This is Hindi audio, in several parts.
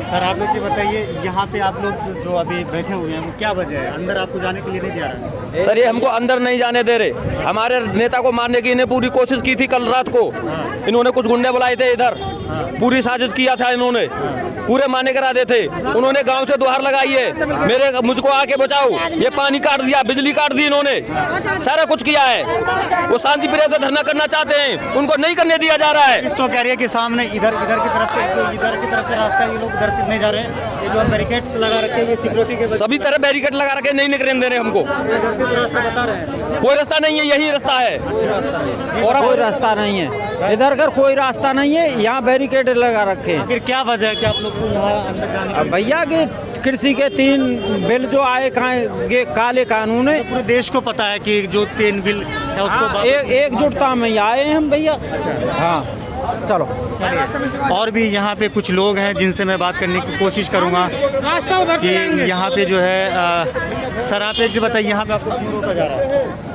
सर आप लोग ये बताइए, यहाँ पे आप लोग जो अभी बैठे हुए हैं वो क्या वजह है, अंदर आपको जाने के लिए नहीं दिया रहा है? सर ये हमको अंदर नहीं जाने दे रहे। हमारे नेता को मारने की इन्हें पूरी कोशिश की थी। कल रात को इन्होंने कुछ गुंडे बुलाए थे इधर, पूरी साजिश किया था इन्होंने, पूरे माने करा दे थे। उन्होंने गांव से दुहार लगाई है, मुझको आके बचाओ। ये पानी काट दिया, बिजली काट दी, इन्होंने सारा कुछ किया है। वो शांति प्रिय से धरना करना चाहते हैं, उनको नहीं करने दिया जा रहा है। इस तो कह रही है कि सामने इधर की तरफ से रास्ता, ये लोग इधर से नहीं जा रहे हैं। ये जो बैरिकेड्स लगा रखे हैं, ये सिक्योरिटी के सभी तरह बैरिकेड लगा रखे, नहीं निकलने दे रहे हमको। रास्ता बता रहे हैं, कोई रास्ता नहीं है, यही रास्ता है और कोई रास्ता नहीं है। इधर का कोई रास्ता नहीं है, यहाँ बैरिकेड लगा रखे हैं। फिर क्या वजह है कि आप लोग को यहाँ अंदर जाने की? भैया के कृषि के 3 बिल जो आए ये काले कानून है। पूरे देश को पता है कि जो 3 बिल है उसको एकजुटता में आए हैं हम भैया। हाँ चलो। और भी यहाँ पे कुछ लोग हैं जिनसे मैं बात करने की कोशिश करूँगा रास्ता उधर कि यहाँ पे जो है सर आप एक जो बताइए, यहाँ पे आपको क्यों रोका जा रहा है?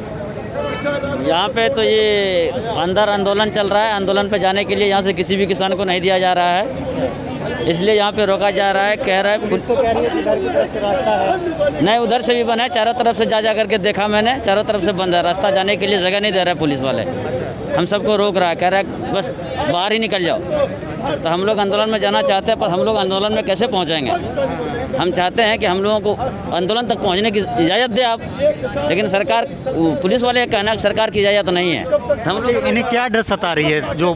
यहाँ पे तो ये अंदर आंदोलन चल रहा है। आंदोलन पे जाने के लिए यहाँ से किसी भी किसान को नहीं दिया जा रहा है, इसलिए यहाँ पे रोका जा रहा है। कह रहा है नहीं, उधर से भी बना है, चारों तरफ से जा करके देखा मैंने, चारों तरफ से बंद है रास्ता। जाने के लिए जगह नहीं दे रहा है पुलिस वाले, हम सबको रोक रहा है। कह रहा है बस बाहर ही निकल जाओ। तो हम लोग आंदोलन में जाना चाहते हैं, पर हम लोग आंदोलन में कैसे पहुँचेंगे? हम चाहते हैं कि हम लोगों को आंदोलन तक पहुंचने की इजाज़त दे आप, लेकिन सरकार, पुलिस वाले का कहना है सरकार की इजाज़त नहीं है। हम लोग इन्हें क्या डर सता रही है? जो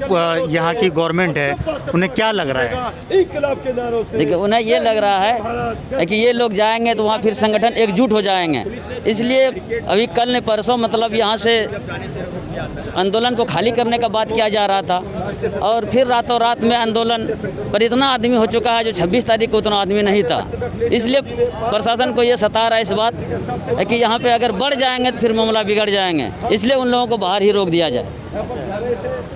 यहाँ की गवर्नमेंट है उन्हें क्या लग रहा है? देखिए, उन्हें ये लग रहा है कि ये लोग जाएंगे तो वहाँ फिर संगठन एकजुट हो जाएंगे, इसलिए अभी कल ने परसों मतलब यहाँ से आंदोलन को खाली करने का बात किया जा रहा था, और फिर रातों रात में आंदोलन पर इतना आदमी हो चुका है जो 26 तारीख को उतना आदमी नहीं था। इसलिए प्रशासन को ये सता रहा है इस बात है कि यहाँ पे अगर बढ़ जाएंगे तो फिर मामला बिगड़ जाएंगे, इसलिए उन लोगों को बाहर ही रोक दिया जाए।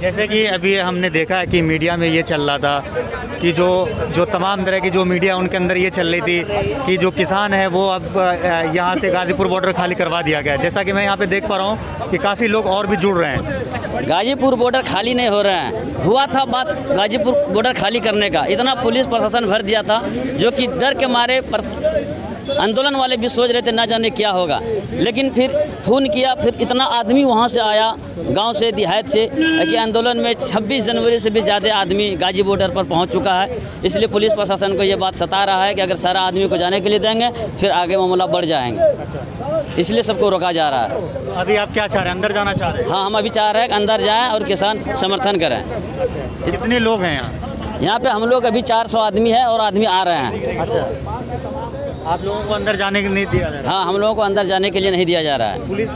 जैसे कि अभी हमने देखा है कि मीडिया में ये चल रहा था कि जो तमाम तरह की जो मीडिया उनके अंदर ये चल रही थी कि जो किसान है वो अब यहाँ से गाजीपुर बॉर्डर खाली करवा दिया गया है। जैसा कि मैं यहाँ पे देख पा रहा हूँ कि काफ़ी लोग और भी जुड़ रहे हैं। गाजीपुर बॉर्डर खाली नहीं हो रहा है। हुआ था बात गाजीपुर बॉर्डर खाली करने का, इतना पुलिस प्रशासन भर दिया था जो कि डर के मारे आंदोलन वाले भी सोच रहे थे ना जाने क्या होगा, लेकिन फिर फोन किया, फिर इतना आदमी वहाँ से आया गांव से, देहात से, कि आंदोलन में 26 जनवरी से भी ज़्यादा आदमी गाजी बॉर्डर पर पहुँच चुका है। इसलिए पुलिस प्रशासन को ये बात सता रहा है कि अगर सारा आदमी को जाने के लिए देंगे फिर आगे मामला बढ़ जाएंगे, इसलिए सबको रोका जा रहा है। अभी आप क्या चाह रहे हैं, अंदर जाना चाह रहे हैं? हाँ, हम अभी चाह रहे हैं कि अंदर जाएँ और किसान समर्थन करें। कितने लोग हैं यहाँ पे हम लोग अभी 400 आदमी है और आदमी आ रहे हैं। अच्छा, आप लोगों को अंदर जाने के नहीं दिया जा रहा? हाँ, हम लोगों को अंदर जाने के लिए नहीं दिया जा रहा है। पुलिस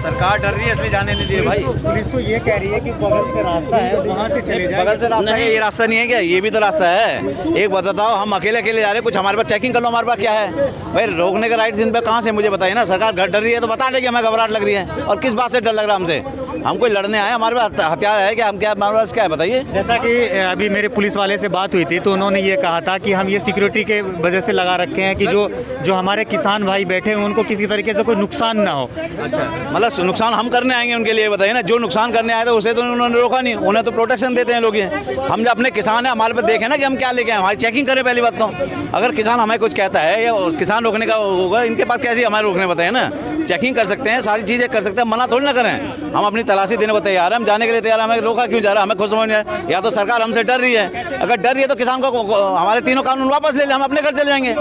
सरकार डर रही है इसलिए जाने नहीं दिए भाई। पुलिस तो ये कह रही है कि बगल से रास्ता है, वहाँ से चले जाए। बगल से रास्ता है, ये रास्ता नहीं है क्या? ये भी तो रास्ता है। एक बताओ, हम अकेले जा रहे हैं, कुछ हमारे पास चेकिंग कर लो, हमारे पास क्या है भाई? रोकने का राइट इन पे कहाँ से मुझे बताइए ना। सरकार घर डर रही है तो बता देगी हमें घबराहट लग रही है, और किस बात से डर लग रहा है हमसे? हम कोई लड़ने आए, हमारे पास हथियार है क्या? हम क्या, हमारे पास क्या है बताइए? जैसा कि अभी मेरे पुलिस वाले से बात हुई थी तो उन्होंने ये कहा था कि हम ये सिक्योरिटी के वजह से लगा रखे हैं कि जो हमारे किसान भाई बैठे हैं उनको किसी तरीके से कोई नुकसान ना हो। अच्छा, मतलब नुकसान हम करने आएंगे उनके लिए? बताइए ना, जो नुकसान करने आए थे उसे तो उन्होंने रोका नहीं, उन्हें तो प्रोटेक्शन देते हैं लोग। हम जो अपने किसान हैं, हमारे पे देखें ना कि हम क्या लेके आए, हमारी चेकिंग करें पहली बात तो। अगर किसान हमें कुछ कहता है या किसान रोकने का होगा, इनके पास कैसे हमारे रोकने बताए ना? चेकिंग कर सकते हैं, सारी चीज़ें कर सकते हैं, मना थोड़ी ना करें। हम अपनी तलाशी देने को तैयार हैं, हम जाने के लिए तैयार हैं, हमें रोका क्यों जा रहा है? हमें खुद समझ नहीं आया। या तो सरकार हमसे डर रही है, अगर डर रही है तो किसान को हमारे तीनों कानून वापस ले लें, हम अपने घर चले जाएंगे।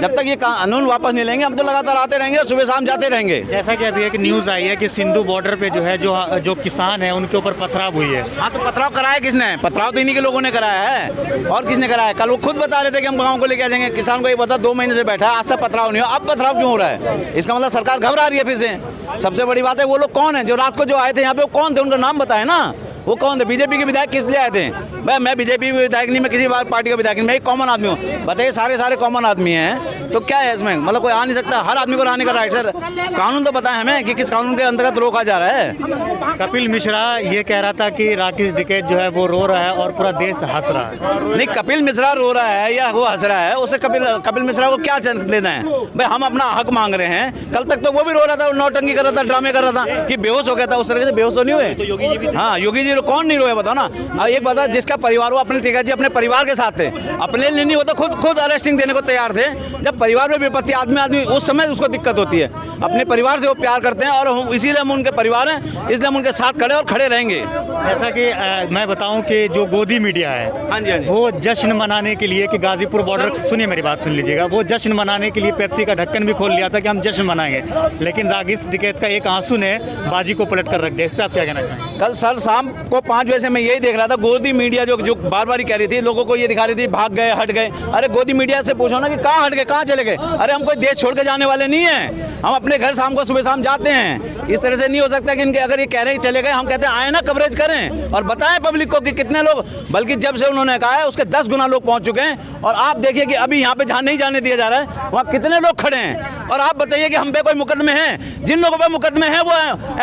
जब तक ये कानून वापस नहीं लेंगे हम तो लगातार आते रहेंगे, सुबह शाम जाते रहेंगे। जैसा कि अभी एक न्यूज़ आई है कि सिंधु बॉर्डर पे जो है जो किसान है उनके ऊपर पथराव हुई है। हाँ, तो पथराव कराया किसने? पथराव तो इन्हीं के लोगों ने कराया है, और किसने कराया? कल वो खुद बता रहे थे कि हम गाँव को लेके आ जाएंगे। किसान को ये बता 2 महीने से बैठा है, आज तक पथराव नहीं हो, अब पथराव क्यों हो रहा है? इसका मतलब सरकार घबरा रही है फिर से। सबसे बड़ी बात है वो लोग कौन है जो रात को जो आए थे यहाँ पे, वो कौन थे? उनका नाम बताए ना, वो कौन थे? बीजेपी के विधायक किस लिए आए थे भाई? मैं बीजेपी विधायक नहीं, मैं किसी पार्टी का विधायक नहीं, मैं एक कॉमन आदमी हूँ। बताइए, सारे कॉमन आदमी हैं तो क्या है इसमें? मतलब कोई आ नहीं सकता? हर आदमी को रहने का राइट। सर, कानून तो बताएं हमें कि किस कानून के अंतर्गत रोका जा रहा है। कपिल मिश्रा ये कह रहा था कि राकेश टिकैत जो है वो रो रहा है और पूरा देश हंस रहा है। नहीं, कपिल मिश्रा रो रहा है या वो हंस रहा है, उससे कपिल मिश्रा को क्या लेना है भाई? हम अपना हक मांग रहे हैं। कल तक तो वो भी रो रहा था, नौटंकी कर रहा था, ड्रामे कर रहा था कि बेहोश हो गया था। उस तरह से बेहोश तो नहीं हुए। हाँ, योगी जी कौन नहीं रोया बताओ ना। अब एक बता, जिसका परिवार हो, अपने टिकैत जी अपने परिवार के साथ थे, अपने लिए नहीं होता खुद अरेस्टिंग देने को तैयार थे। जब परिवार में विपत्ति आदमी उस समय उसको दिक्कत होती है। अपने परिवार से वो प्यार करते हैं और हम इसीलिए हम उनके परिवार हैं, इसलिए हम उनके साथ खड़े और खड़े रहेंगे। जैसा कि मैं बताऊं कि जो गोदी मीडिया है, हाँ जी, हाँ जी। वो जश्न मनाने के लिए कि गाजीपुर बॉर्डर, सुनिए मेरी बात सुन लीजिएगा, वो जश्न मनाने के लिए पेप्सी का ढक्कन भी खोल लिया था कि हम जश्न मनाएंगे, लेकिन रागिस टिकैत का एक आंसू ने बाजी को पलट कर रख दिया। इस पर आप क्या कहना चाहेंगे? कल सर शाम को 5 बजे से मैं यही देख रहा था, गोदी मीडिया जो बार बार ही कह रही थी, लोगों को ये दिखा रही थी भाग गए, हट गए। अरे गोदी मीडिया से पूछो ना कि कहाँ हट गए, कहाँ चले गए। अरे हम कोई देश छोड़ के जाने वाले नहीं हैं, हम अपने घर शाम को सुबह शाम जाते हैं। इस तरह से नहीं हो सकता कि इनके अगर ये कह रहे हैं चले गए, हम कहते हैं आए ना कवरेज करें और बताएं पब्लिक को कि कितने लोग, बल्कि जब से उन्होंने कहा है उसके 10 गुना लोग पहुंच चुके हैं। और आप देखिए कि अभी यहाँ पे जहाँ नहीं जाने दिया जा रहा है वहाँ कितने लोग खड़े हैं। और आप बताइए कि हम पे कोई मुकदमे हैं? जिन लोगों पे मुकदमे हैं वो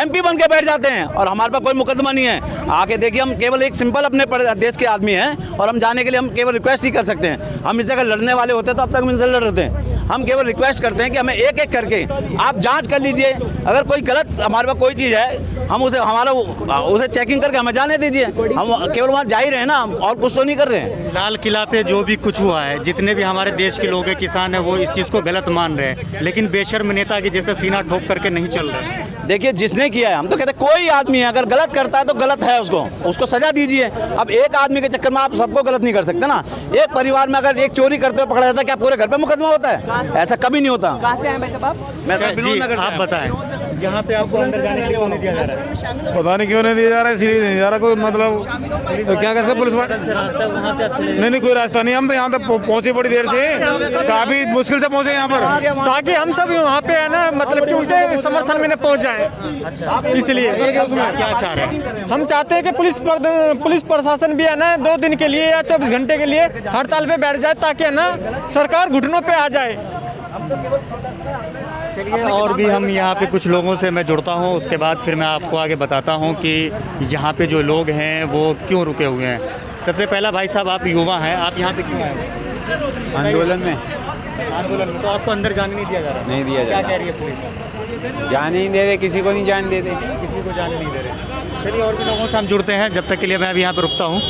MP बन के बैठ जाते हैं और हमारे पास कोई मुकदमा नहीं है। आके देखिए, हम केवल एक सिंपल अपने देश के आदमी हैं और हम जाने के लिए हम केवल रिक्वेस्ट ही कर सकते हैं। हम इससे अगर लड़ने वाले होते तो अब तक हम इनसे लड़ रहे थे। हम केवल रिक्वेस्ट करते हैं कि हमें एक एक करके आप जांच कर लीजिए, अगर कोई गलत हमारे पास कोई चीज़ है हम उसे चेकिंग करके हमें जाने दीजिए। हम केवल वहाँ जा ही रहे हैं ना, और कुछ तो नहीं कर रहे हैं। लाल किला पे जो भी कुछ हुआ है, जितने भी हमारे देश के लोग हैं, किसान हैं, वो इस चीज़ को गलत मान रहे हैं, लेकिन बेशर्म नेता की जैसे सीना ठोक करके नहीं चल रहे। देखिए, जिसने किया है, हम तो कहते हैं कोई आदमी है अगर गलत करता है तो गलत है, उसको सजा दीजिए। अब एक आदमी के चक्कर में आप सबको गलत नहीं कर सकते ना। एक परिवार में अगर एक चोरी करते हुए पकड़ा जाता है, क्या पूरे घर पे मुकदमा होता है? ऐसा कभी नहीं होता। कहाँ से हैं भाई साहब आप? मैं सर जी, विनोद नगर से आप आया। बताएं, यहाँ पे आपको अंदर जाने के लिए क्यों नहीं दिया जा रहा है? पता नहीं क्यों नहीं दिया जा रहा है, इसलिए नहीं जा रहा। कोई मतलब क्या कहते पुलिस वाले? नहीं कोई रास्ता नहीं। हम तो यहाँ तक पहुँचे बड़ी देर से, काफी मुश्किल से पहुँचे यहाँ पर, ताकि हम सब वहाँ पे है ना, मतलब कि उनके समर्थन में पहुँच जाए, इसलिए क्या चाह रहे हैं? हम चाहते हैं कि पुलिस प्रशासन भी है ना 2 दिन के लिए या 24 घंटे के लिए हड़ताल पे बैठ जाए, ताकि है ना सरकार घुटनों पे आ जाए। चलिए, और भी हम यहाँ पे कुछ लोगों से मैं जुड़ता हूँ, उसके बाद फिर मैं आपको आगे बताता हूँ कि यहाँ पे जो लोग हैं वो क्यों रुके हुए हैं। सबसे पहला भाई साहब, आप युवा हैं, आप यहाँ पे क्यों आए हैं? आंदोलन में तो आपको अंदर जाने नहीं दिया जा रहा? नहीं दिया जा क्या रहा। कह रही है पुलिस? जाने नहीं दे रहे, किसी को नहीं जाने देते। किसी को जाने नहीं दे रहे। चलिए, और भी लोगों से हम जुड़ते हैं, जब तक के लिए मैं अभी यहाँ पे रुकता हूँ।